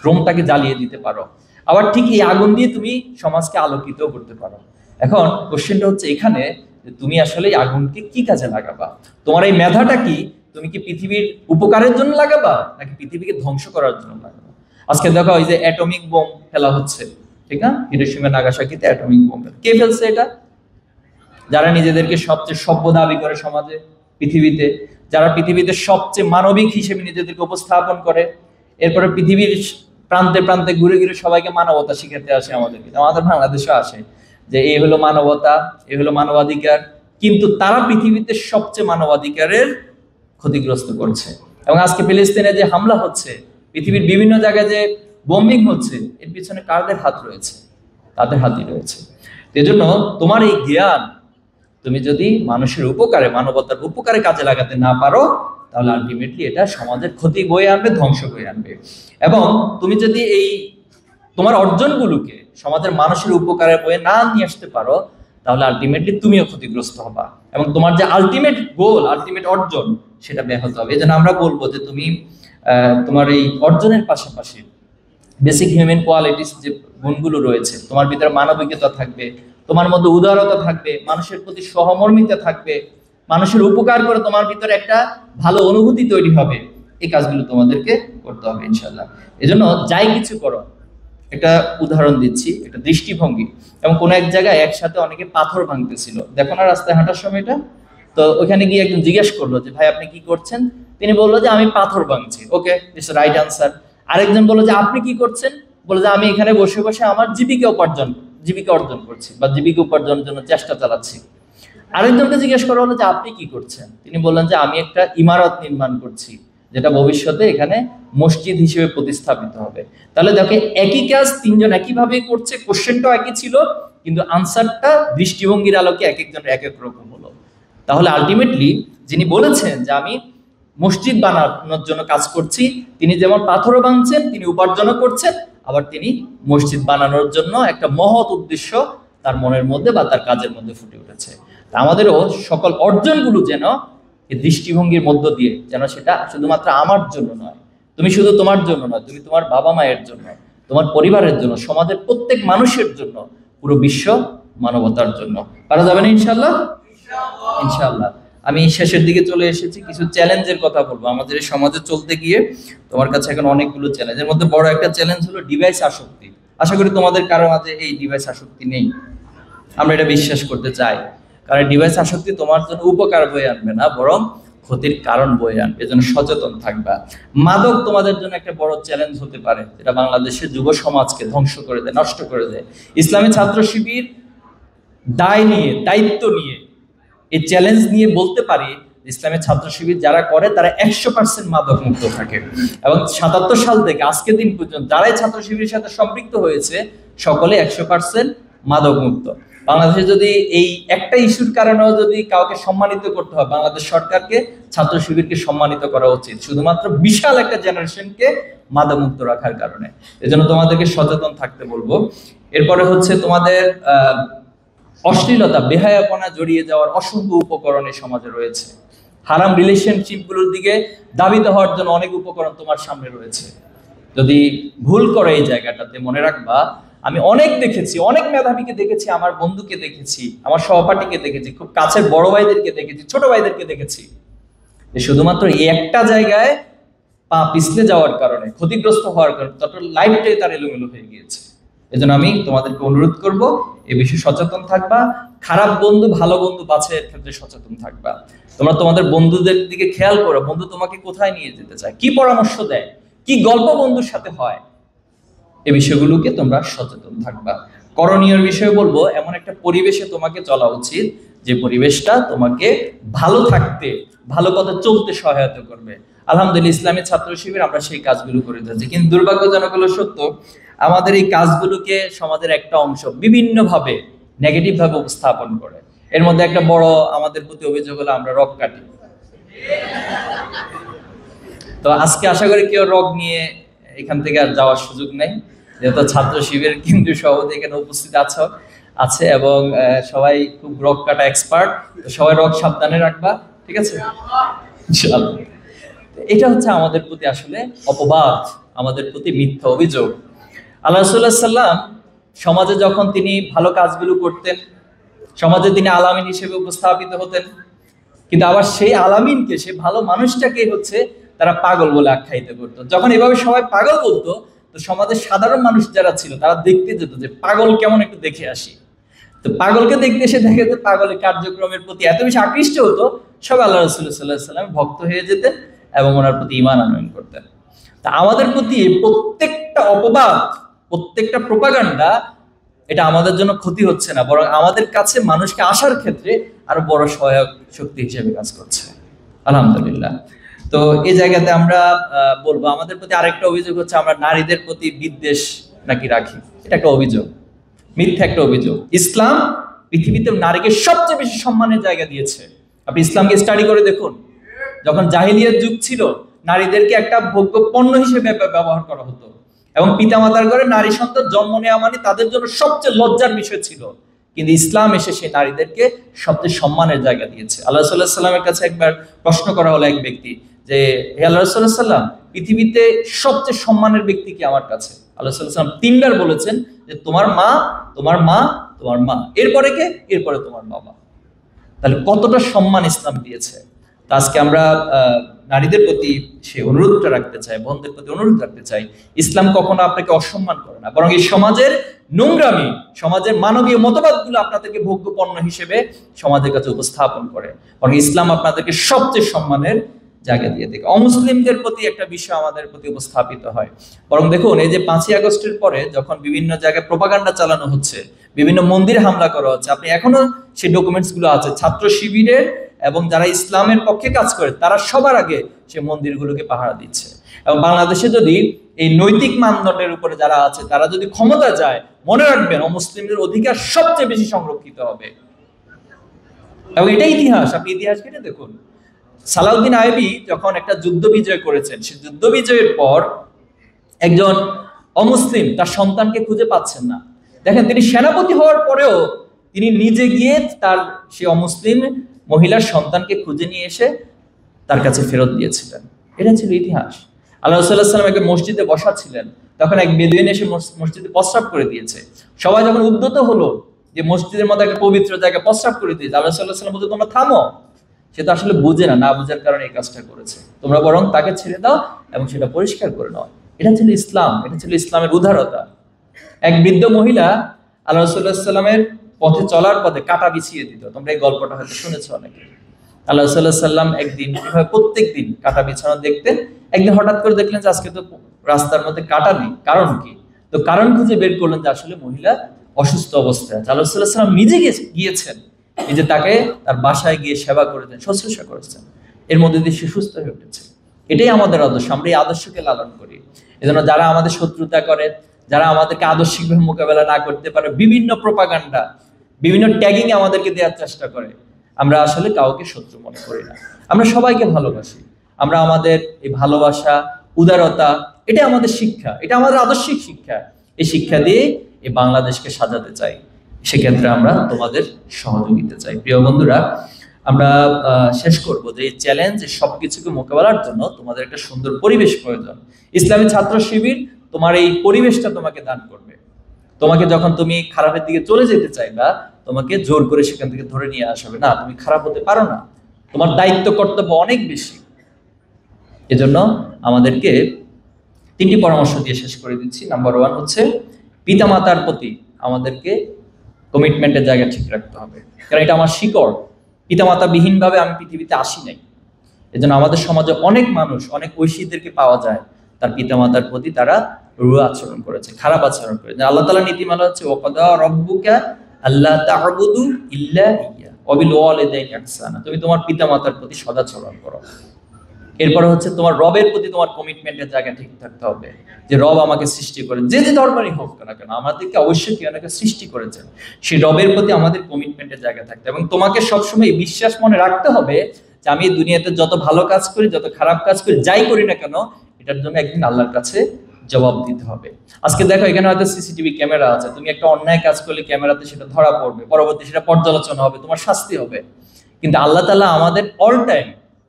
রুমটাকে জ্বালিয়ে দিতে পারো, আবার ঠিক এই আগুন দিয়ে তুমি সমাজকে আলোকিত করতে পারো। এখন কোশ্চেনটা হচ্ছে এখানে যে তুমি আসলে এই আগুনকে কি কাজে লাগাবা? তোমার এই মেধাটা কি তুমি কি পৃথিবীর উপকারের জন্য লাগাবা নাকি পৃথিবীকে ধ্বংস করার জন্য লাগাবা? আজকে দেখো ওই যে অ্যাটমিক বোম ফেলা হচ্ছে, ঠিক না? হিরোশিমা নাগাসাকিতে অ্যাটমিক বোম কে ফেলছে? এটা যারা নিজেদেরকে সবচেয়ে সভ্য দাবি করে সমাজে, পৃথিবীতে, যারা পৃথিবীতে সবচেয়ে মানবিক হিসেবে নিজেদেরকে উপস্থাপন করে, এরপরে পৃথিবীর প্রান্তে প্রান্তে ঘুরে ঘুরে সবাইকে মানবতা শিখাতে আসে, আমাদের বাংলাদেশও আসে যে এই হলো মানবতা, এই হলো মানবাধিকার, কিন্তু তারা পৃথিবীতে সবচেয়ে মানবাধিকারের ক্ষতিগ্রস্ত করছে। এবং আজকে ফিলিস্তিনে যে হামলা হচ্ছে, পৃথিবীর বিভিন্ন জায়গায় যে বোম্বিং হচ্ছে, এর পিছনে কাদের হাত রয়েছে? তাদের হাতই রয়েছে। এজন্য তোমার এই জ্ঞান তুমি যদি মানুষের উপকারে, মানবতার উপকারে কাজে লাগাতে না পারো, তাহলে আলটিমেটলি এটা সমাজের ক্ষতি বয়ে আনবে, ধ্বংস বয়ে আনবে। এবং তুমি যদি এই তোমার অর্জনগুলোকে সমাজের মানুষের উপকারে বয়ে না নিয়ে আসতে পারো, তাহলে আলটিমেটলি তুমিও ক্ষতিগ্রস্ত হবা এবং তোমার যে আলটিমেট গোল, আলটিমেট অর্জন, সেটা ব্যাহত হবে। এই জন্য আমরা বলবো যে তুমি তোমার এই অর্জনের পাশাপাশি বেসিক হিউম্যান কোয়ালিটিস যে গুণগুলো রয়েছে, তোমার ভিতরে মানবিকতা থাকবে, তোমার মধ্যে উদারতা থাকবে, মানুষের প্রতি সহমর্মিতা থাকবে, মানুষের উপকার করে তোমার ভিতরে একটা ভালো অনুভূতি তৈরি হবে। এই কাজগুলো তোমাদেরকে করতে হবে ইনশাল্লাহ। এজন্য যাই কিছু করো, একটা উদাহরণ দিচ্ছি, একটা দৃষ্টিভঙ্গি। এবং কোনো এক জায়গায় একসাথে অনেকে পাথর ভাঙতেছিল, দেখো না রাস্তায় হাঁটার সময়টা। তো ওখানে গিয়ে একজন জিজ্ঞেস করলো যে ভাই আপনি কি করছেন? তিনি বললো যে আমি পাথর ভাঙছি। ওকে, দিস রাইট আনসার। আরেকজন বললো যে আপনি কি করছেন? বললো যে আমি এখানে বসে বসে আমার জীবিকা অর্জন করছি, বা জীবিকা উপার্জনের জন্য চেষ্টা চালাচ্ছি। আরেকজনকে জিজ্ঞেস করা হলো যে আপনি কি করছেন? তিনি বললেন যে আমি একটা ইমারত নির্মাণ করছি, যেটা ভবিষ্যতে এখানে মসজিদ হিসেবে প্রতিস্থাপিত হবে। তাহলে দেখো একই কাজ তিনজন একইভাবে করছে, কোশ্চেনটাও একই ছিল, কিন্তু আনসারটা দৃষ্টিভঙ্গির আলোকে এক একজনের এক এক রকম হলো। তাহলে আলটিমেটলি যিনি বলেছেন যে আমি মসজিদ বানানোর জন্য কাজ করছি, তিনি যেমন পাথরও ভাঙছেন, তিনি উপার্জনও করছেন, আবার তিনি মসজিদ বানানোর জন্য একটা মহৎ উদ্দেশ্য তার মনের মধ্যে বা তার কাজের মধ্যে ফুটে উঠেছে। আমাদেরও সকল অর্জনগুলো যেন এই দৃষ্টিভঙ্গির মধ্য দিয়ে, যেন সেটা শুধুমাত্র আমার জন্য নয়, তুমি শুধু তোমার জন্য নয়, তুমি তোমার বাবা মায়ের জন্য, তোমার পরিবারের জন্য, সমাজের প্রত্যেক মানুষের জন্য, পুরো বিশ্ব মানবতার জন্য পারা যাবে না ইনশাল্লাহ। ইনশাল্লাহ। আমি শেষের দিকে চলে এসেছি, কিছু চ্যালেঞ্জের কথা বলবো আমাদের এই সমাজে চলতে গিয়ে। তোমার কাছে এখন অনেকগুলো চ্যালেঞ্জের মধ্যে বড় একটা চ্যালেঞ্জ হলো ডিভাইস আসক্তি। আশা করি তোমাদের কারো মাঝে এই ডিভাইস আসক্তি নেই, আমরা এটা বিশ্বাস করতে চাই। কারণ ডিভাইস আসক্তি তোমার জন্য উপকার বয়ে আনবে না, বরং ক্ষতির কারণ বয়ে আনবে। এজন্য সচেতন থাকবা। মাদক তোমাদের জন্য একটা বড় চ্যালেঞ্জ হতে পারে, যেটা বাংলাদেশের যুব সমাজকে ধ্বংস করে দেয়, নষ্ট করে দেয়। ইসলামী ছাত্র শিবির দায়িত্ব নিয়ে, এই চ্যালেঞ্জ নিয়ে বলতে পারি, ইসলামের ছাত্র শিবির যারা করে তারা 100% মাদক মুক্ত থাকে। এবং 77 সাল থেকে আজকের দিন পর্যন্ত যারাই ছাত্র শিবিরের সাথে সম্পৃক্ত হয়েছে, সকলে 100% মাদক মুক্ত। বাংলাদেশে যদি এই একটা ইস্যুর কারণেও যদি কাউকে সম্মানিত করতে হয়, বাংলাদেশ সরকারকে ছাত্র শিবিরকে সম্মানিত করা উচিত, শুধুমাত্র বিশাল একটা জেনারেশনকে মাদক মুক্ত রাখার কারণে। এজন্য তোমাদেরকে সচেতন থাকতে বলবো। এরপরে হচ্ছে তোমাদের অশ্লীলতা, বেহায়াপনা জড়িয়ে যাওয়ার অসংখ্য উপকরণ এই সমাজে রয়েছে। হারাম রিলেশনশিপ গুলোর দিকে ধাবিত হওয়ার জন্য অনেক উপকরণ তোমার সামনে রয়েছে। যদি ভুল করো এই জায়গাটাতে, মনে রাখবা আমি অনেক দেখেছি, অনেক মেধাবীকে দেখেছি, আমার বন্ধুকে দেখেছি, আমার সহপাঠীকে দেখেছি, খুব কাছের বড় ভাইদেরকে দেখেছি, ছোট ভাইদেরকে দেখেছি, শুধুমাত্র এই একটা জায়গায় পা পিছলে যাওয়ার কারণে, ক্ষতিগ্রস্ত হওয়ার কারণে টোটাল লাইফটাই তার এলোমেলো হয়ে গিয়েছে। এজন্য আমি তোমাদেরকে অনুরোধ করব, এ বিষয়ে সচেতন থাকবা। খারাপ বন্ধু ভালো বন্ধু বাছাইয়ের ক্ষেত্রে সচেতন থাকবা। তোমরা তোমাদের বন্ধুদের দিকে খেয়াল করো, বন্ধু তোমাকে কোথায় নিয়ে যেতে চায়, কি পরামর্শ দেয়, কি গল্প বন্ধুর সাথে হয়, এই বিষয়গুলোকে তোমরা সচেতন থাকবা। করণীয় বিষয় বলবো, এমন একটা পরিবেশে তোমাকে চলা উচিত যে পরিবেশটা তোমাকে ভালো থাকতে, ভালো পথে চলতে সহায়তা করবে। আলহামদুলিল্লাহ ইসলামী ছাত্র শিবির আমরা সেই কাজগুলো করে যাচ্ছি, কিন্তু দুর্ভাগ্যজনক হলো সত্য, আমাদের এই কাজগুলোকে সমাজের একটা অংশ বিভিন্নভাবে নেগেটিভ ভাবে উপস্থাপন করে। এর মধ্যে একটা বড় আমাদের প্রতি অভিযোগ হলো আমরা রক কাটি। তো আজকে আশা করি কেউ রক নিয়ে এখান থেকে আর যাওয়ার সুযোগ নেই, যেহেতু ছাত্র শিবিরের কেন্দ্রীয় সভাপতি এখানে উপস্থিত আছে এবং সবাই খুব রক কাটা এক্সপার্ট। সবাই রক সাবধানে রাখবা, ঠিক আছে ইনশাআল্লাহ। এটা হচ্ছে আমাদের প্রতি আসলে অপবাদ, আমাদের প্রতি মিথ্যা অভিযোগ। আল্লাহ রাসূলুল্লাহ সাল্লাম সমাজে যখন তিনি ভালো কাজগুলো করতেন, সমাজে তিনি আলামিন হিসেবে উপস্থাপিত হতেন, কিন্তু আবার সেই আলামিনকে, সেই ভালো মানুষটাকে হচ্ছে তারা পাগল বলে আখ্যায়িত করতো। যখন এভাবে সবাই পাগল বলতো, তো সমাজের সাধারণ মানুষ যারা ছিল তারা দেখতে যেত যে পাগল কেমন, একটু দেখে আসি। তো পাগলকে দেখতে এসে দেখে যে পাগলের কার্যক্রমের প্রতি এত বেশি আকৃষ্ট হতো, সব আল্লাহ রাসূলুল্লাহ সাল্লাল্লাহু আলাইহি ওয়াসাল্লাম ভক্ত হয়ে যেতেন এবং ওনার প্রতি ঈমান আনয়ন করতেন। তা আমাদের প্রতি প্রত্যেকটা অপবাদ, প্রত্যেকটা প্রোপাগান্ডা, এটা আমাদের জন্য ক্ষতি হচ্ছে না, বরং আমাদের কাছে মানুষকে আসার ক্ষেত্রে আরো বড় সহায়ক শক্তি হিসেবে কাজ করছে আলহামদুলিল্লাহ। তো এই জায়গাতে আমরা বলবো, আমাদের প্রতি আরেকটা অভিযোগ হচ্ছে আমরা নারীদের প্রতি বিদ্বেষ নাকি রাখি। এটা একটা অভিযোগ, মিথ্যা একটা অভিযোগ। ইসলাম পৃথিবীতে নারীকে সবচেয়ে বেশি সম্মানের জায়গা দিয়েছে। আপনি ইসলামকে স্টাডি করে দেখুন, যখন জাহিলিয়াত যুগ ছিল, নারীদেরকে একটা ভোগ্য পণ্য হিসেবে ব্যবহার করা হতো এবং পিতামাতার ঘরে নারী সন্তান জন্ম নেওয়া মানে তাদের জন্য সবচেয়ে লজ্জার বিষয় ছিল। কিন্তু ইসলাম এসে সেই নারীদেরকে সবচেয়ে সম্মানের জায়গা দিয়েছে। আল্লাহ রাসূলুল্লাহ সাল্লামের কাছে একবার প্রশ্ন করা হলো এক ব্যক্তি যে, হে আল্লাহ রাসূলুল্লাহ সাল্লাম, পৃথিবীতে সবচেয়ে সম্মানের ব্যক্তি কি আমার কাছে? আল্লাহ সাল্লাল্লাহু আলাইহি ওয়াসাল্লাম তিনবার বলেছেন যে তোমার মা, তোমার মা, তোমার মা, এরপরে কে? এরপরে তোমার বাবা। তাহলে কতটা সম্মান ইসলাম দিয়েছে। তো আজকে আমরা নারীদের প্রতি সে অনুরোধটা রাখতে চাই, বোনদের প্রতি অনুরোধ রাখতে চাই, ইসলাম কখনো আপনাকে অসম্মান করে না, বরং এই সমাজের নোংরামি, সমাজের মানবীয় মতবাদগুলো আপনাদেরকে ভোগ্য পণ্য হিসেবে সমাজের কাছে উপস্থাপন করে। বরং ইসলাম আপনাদেরকে সবচেয়ে সম্মানের জায়গা দিয়ে দেখে। অমুসলিমদের প্রতি একটা বিষয় আমাদের প্রতি উপস্থাপিত হয়। বরং দেখুন, এই যে 5ই আগস্টের পরে যখন বিভিন্ন জায়গায় প্রোপাগান্ডা চালানো হচ্ছে, বিভিন্ন মন্দিরে হামলা করা হচ্ছে, আপনি এখনো সেই ডকুমেন্টস গুলো আছে, ছাত্র শিবিরের এবং যারা ইসলামের পক্ষে কাজ করে তারা সবার আগে সে মন্দিরগুলোকে পাহারা দিচ্ছে। এবং বাংলাদেশে যদি এই নৈতিক মানদণ্ডের উপরে যারা আছে তারা যদি ক্ষমতা যায়, মনে রাখবেন অমুসলিমদের অধিকার সবচেয়ে বেশি সংরক্ষিত হবে। এবং এটাই ইতিহাস, আপনি ইতিহাস ঘেটে দেখুন। সালাউদ্দিন আইয়ুবী যখন একটা যুদ্ধ বিজয় করেছেন, সে যুদ্ধ বিজয়ের পর একজন অমুসলিম তার সন্তানকে খুঁজে পাচ্ছেন না। দেখেন, তিনি সেনাপতি হওয়ার পরেও তিনি নিজে গিয়ে তার সে অমুসলিম মহিলার সন্তানকে খুঁজে নিয়ে এসে তার কাছে ফেরত দিয়েছিলেন। এটা ছিল ইতিহাস। আল্লাহ রাসূলুল্লাহ সাল্লাল্লাহু আলাইহি ওয়াসাল্লাম একটা মসজিদে বসা ছিলেন, তখন এক বেদুইন এসে মসজিদে প্রস্রাব করে দিয়েছে। সবাই যখন উদ্যত হলো যে মসজিদের মধ্যে একটা পবিত্র জায়গায় প্রস্রাব করে দিয়েছে, আল্লাহ রাসূলুল্লাহ সাল্লাল্লাহু আলাইহি ওয়াসাল্লাম বলতে, তোমরা থামো। সে তো আসলে বুঝে না বুঝার কারণে এই কাজটা করেছে, তোমরা বরং তাকে ছেড়ে দাও এবং সেটা পরিষ্কার করে নাও। এটা ছিল ইসলাম, এটা ছিল ইসলামের উদারতা। এক বৃদ্ধ মহিলা আল্লাহ রাসূলুল্লাহ সাল্লাল্লাহু আলাইহি ওয়াসাল্লামের পথে চলার পথে কাঁটা বিছিয়ে দিত। তোমরা এই গল্পটা হয়তো শুনেছো অনেকে। আল্লাহ রাসূলুল্লাহ সাল্লাল্লাহু আলাইহি ওয়াসাল্লাম একদিন এভাবে প্রত্যেকদিন কাঁটা বিছানো দেখতেন। একদিন হঠাৎ করে দেখলেন যে আজকে তো রাস্তার মধ্যে কাঁটা নেই, কারণ কি? তো কারণ খুঁজে বের করলেন যে আসলে মহিলা অসুস্থ অবস্থায় আছে। আল্লাহ রাসূলুল্লাহ সাল্লাল্লাহু আলাইহি ওয়াসাল্লাম নিজে গিয়েছেন, এই যে তাকে তার বাসায় গিয়ে সেবা করেছেন, শুশ্রূষা করেছেন, এর মধ্যে দিয়ে সে সুস্থ হয়ে উঠেছে। এটাই আমাদের আদর্শ, আমরা এই আদর্শকে লালন করি। এজন্য যারা আমাদের শত্রুতা করে, যারা আমাদেরকে আদর্শিকভাবে মোকাবেলা না করতে পারে, বিভিন্ন প্রোপাগান্ডা, বিভিন্ন ট্যাগিং আমাদেরকে দেওয়ার চেষ্টা করে, আমরা আসলে কাউকে শত্রু মনে করি না, আমরা সবাইকে ভালোবাসি। আমরা আমাদের এই ভালোবাসা, উদারতা, এটা আমাদের শিক্ষা, এটা আমাদের আদর্শিক শিক্ষা। এই শিক্ষা দিয়ে এই বাংলাদেশকে সাজাতে চাই। সেক্ষেত্রে আমরা তোমাদের সহযোগিতা চাই। প্রিয় বন্ধুরা, আমরা শেষ করব যে এই চ্যালেঞ্জ, সবকিছুকে মোকাবেলার জন্য তোমাদের একটা সুন্দর পরিবেশ প্রয়োজন। ইসলামী ছাত্র শিবির তোমার এই পরিবেশটা তোমাকে দান করবে। তোমাকে যখন তুমি খারাপের দিকে চলে যেতে চাইবা, তোমাকে জোর করে সেখান থেকে ধরে নিয়ে আসবে না, তুমি খারাপ হতে পারো না, তোমার দায়িত্ব কর্তব্য অনেক বেশি। এজন্য আমাদেরকে 3টি পরামর্শ দিয়ে শেষ করে দিচ্ছি। নাম্বার 1 হচ্ছে পিতামাতার প্রতি আমাদেরকে কমিটমেন্টের জায়গা ঠিক রাখতে হবে, কারণ এটা আমার শিকড়। পিতামাতা বিহীনভাবে আমি পৃথিবীতে আসি নাই। এজন্য আমাদের সমাজে অনেক মানুষ, অনেক ঐশীদেরকে পাওয়া যায় তার পিতামাতার প্রতি তারা রূঢ় আচরণ করেছে, খারাপ আচরণ করেছে। আল্লাহ তাআলার নীতিমালা হচ্ছে ওয়াকাদা রাব্বুকা আল্লা তা'বুদু ইল্লা ইয়্যা ওয়া বিল ওয়ালিদাইনি ইহসানা। তুমি তোমার পিতামাতার প্রতি সদাচরণ করো। এরপরে হচ্ছে তোমার রবের প্রতি তোমার কমিটমেন্টের জায়গা ঠিক থাকতে হবে, যে রব আমাকে সৃষ্টি করে, যে যে ধর্মেরই হোক না কেন, আমাদেরকে অবশ্যই কেউ নাকি সৃষ্টি করেছেন, সেই রবের প্রতি আমাদের কমিটমেন্টের জায়গা থাকতে। এবং তোমাকে সবসময় বিশ্বাস মনে রাখতে হবে যে আমি এই দুনিয়াতে যত ভালো কাজ করি, যত খারাপ কাজ করি, যাই করি না কেন, এটার জন্য একদিন আল্লাহর কাছে জবাব দিতে হবে। আজকে দেখো, এখানে হয়তো সিসিটিভি ক্যামেরা আছে, তুমি একটা অন্যায় কাজ করলে ক্যামেরাতে সেটা ধরা পড়বে, পরবর্তী সেটা পর্যালোচনা হবে, তোমার শাস্তি হবে। কিন্তু আল্লাহ তাআলা আমাদের অল টাইম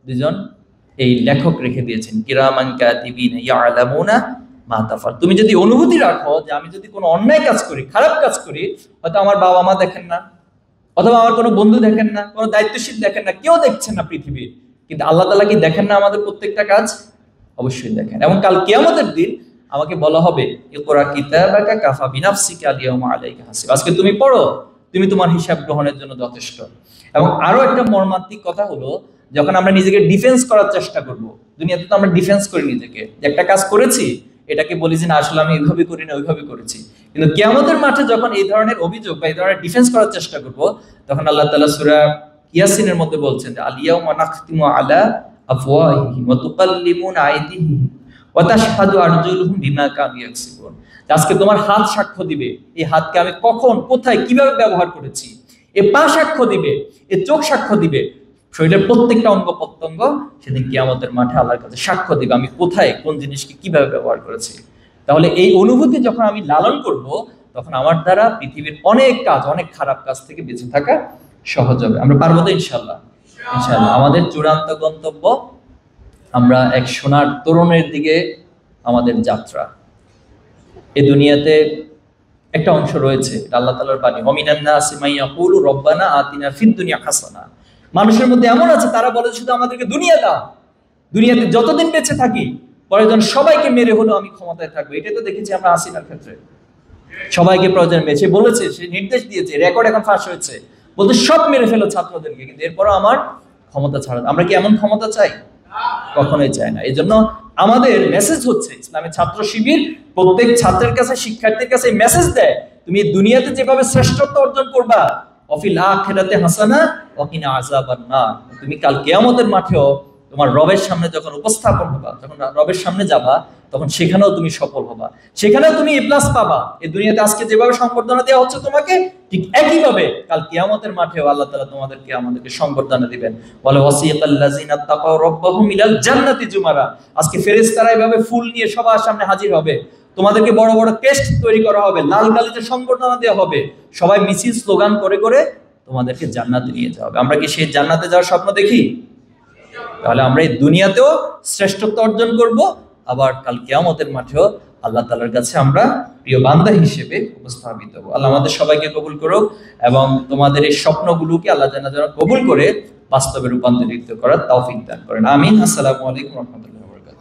দুজন এই লেখক রেখে দিয়েছেন, কিরামান কাতিবিন ইয়ালামুনা মা তাফআল। তুমি যদি অনুভূতি রাখো যে আমি যদি কোনো অন্যায় কাজ করি, খারাপ কাজ করি, হয়তো আমার বাবা মা দেখেন না, অথবা আমার কোনো বন্ধু দেখেন না, কোনো দায়িত্বশীল দেখেন না, কেউ দেখছেন না পৃথিবীর, কিন্তু আল্লাহ তাআলা কি দেখেন না আমাদের প্রত্যেকটা কাজ? অবশ্যই দেখেন। এবং কাল কিয়ামতের দিন আমাকে বলা হবে, ইকরা কিতাবাকা কাফা বিনাফসিকা আল-ইয়াওমা আলাইকা হাসিবা। আজকে তুমি পড়ো, তুমি তোমার হিসাব গ্রহণের জন্য যথেষ্ট। এবং আরো একটা মর্মান্তিক কথা হলো, যখন আমরা নিজেকে ডিফেন্স করার চেষ্টা করব, দুনিয়াতে তো আমরা ডিফেন্স করি নিজেকে, যে একটা কাজ করেছি এটাকে বলি যে না আসলে আমি এইভাবে করি না, ওইভাবে করেছি। কিন্তু কিয়ামতের মাঠে যখন এই ধরনের অভিযোগ বা এই ধরনের ডিফেন্স করার চেষ্টা করব, তখন আল্লাহ তাআলা সূরা ইয়াসিনের মধ্যে বলছেন যে আল-ইয়াওমা নাখতিমু আলা আফওয়াহিহিম ওয়া তুকাল্লিমুনা আইদিহিম ওয়া তাশহাদু আরজুলুহুম বিমা কানু ইয়াকসিবুন। আজকে তোমার হাত সাক্ষ্য দিবে, এই হাতকে আমি কখন, কোথায়, কিভাবে ব্যবহার করেছি। এই পা সাক্ষ্য দিবে, এই চোখ সাক্ষ্য দিবে, শরীরের প্রত্যেকটা অঙ্গ প্রত্যঙ্গ সেদিন কিয়ামতের মাঠে আল্লাহর কাছে সাক্ষ্য দিবে আমি কোথায়, কোন জিনিসকে কিভাবে ব্যবহার করেছি। তাহলে এই অনুভূতি যখন আমি লালন করব, তখন আমার দ্বারা পৃথিবীর অনেক কাজ, অনেক খারাপ কাজ থেকে বেঁচে থাকা সহজ হবে। আমরা পারবো তো ইনশাআল্লাহ? ইনশাআল্লাহ। আমাদের চূড়ান্ত গন্তব্য আমরা এক সোনার তরুণের দিকে আমাদের যাত্রা। এই দুনিয়াতে একটা অংশ রয়েছে, আল্লাহ তাআলার বাণী, ওমিনান নাসি মান ইয়াকুলু রব্বানা আতিনা ফিদ দুনিয়া হাসানা। মানুষের মধ্যে এমন আছে তারা বলে শুধু আমাদেরকে দুনিয়া দাও, দুনিয়াতে যতদিন বেঁচে থাকি প্রয়োজন সবাইকে মেরে হলো আমি ক্ষমতায় থাকবো। এটা তো দেখেছি আমরা হাসিনার ক্ষেত্রে, সবাইকে প্রয়োজন মেরে, সে বলেছে, সে নির্দেশ দিয়েছে, রেকর্ড এখন ফাঁস হয়েছে, বলতে সব মেরে ফেলো ছাত্রদেরকে, কিন্তু এরপরও আমার ক্ষমতা ছাড়া। আমরা কি এমন ক্ষমতা চাই? কখনোই চাই না। এই জন্য আমাদের মেসেজ হচ্ছে, ইসলামের ছাত্র শিবির প্রত্যেক ছাত্রের কাছে, শিক্ষার্থীর কাছে মেসেজ দেয়, তুমি দুনিয়াতে যেভাবে শ্রেষ্ঠত্ব অর্জন করবা, অফিল আখিরাতে হাসানা ওয়া কিনা আযাবান নার, তুমি কাল কিয়ামতের মাঠেও তোমার রবের সামনে যখন উপস্থাপন হবা, যখন রবের সামনে যাবা, তখন সেখানেও তুমি সফল হবা, সেখানেও তুমি এ প্লাস পাবা। এই দুনিয়াতে আজকে যেভাবে সংবর্ধনা দেওয়া হচ্ছে তোমাকে, ঠিক একইভাবে কাল কিয়ামতের মাঠেও আল্লাহ তাআলা আমাদেরকে সংবর্ধনা দিবেন। বলে ওয়াসিয়াকাল্লাযিনা তাকাউ রাব্বাহুম ইলাল জান্নাতি জুমারা, আজকে ফেরেশতারা এভাবে ফুল নিয়ে সবার সামনে হাজির হবে, তোমাদেরকে বড় বড় টেস্ট তৈরি করা হবে, লাল কালিতে সংবর্ধনা দেওয়া হবে, সবাই মিছিল স্লোগান করে করে তোমাদেরকে জান্নাতে নিয়ে যাওয়া হবে। আমরা কি সেই জান্নাতে যাওয়ার স্বপ্ন দেখি? তাহলে আমরা এই দুনিয়াতেও শ্রেষ্ঠত্ব অর্জন করব, আবার কাল কিয়ামতের মাঠেও আল্লাহ তাআলার কাছে আমরা প্রিয় বান্দা হিসেবে উপস্থাপিত হব। আল্লাহ আমাদের সবাইকে কবুল করুক এবং তোমাদের এই স্বপ্নগুলোকে আল্লাহ যেন কবুল করে বাস্তবে রূপান্তরিত করার তৌফিক দান করেন। আমিন। আসসালামু আলাইকুম ওয়া রাহমাতুল্লাহ।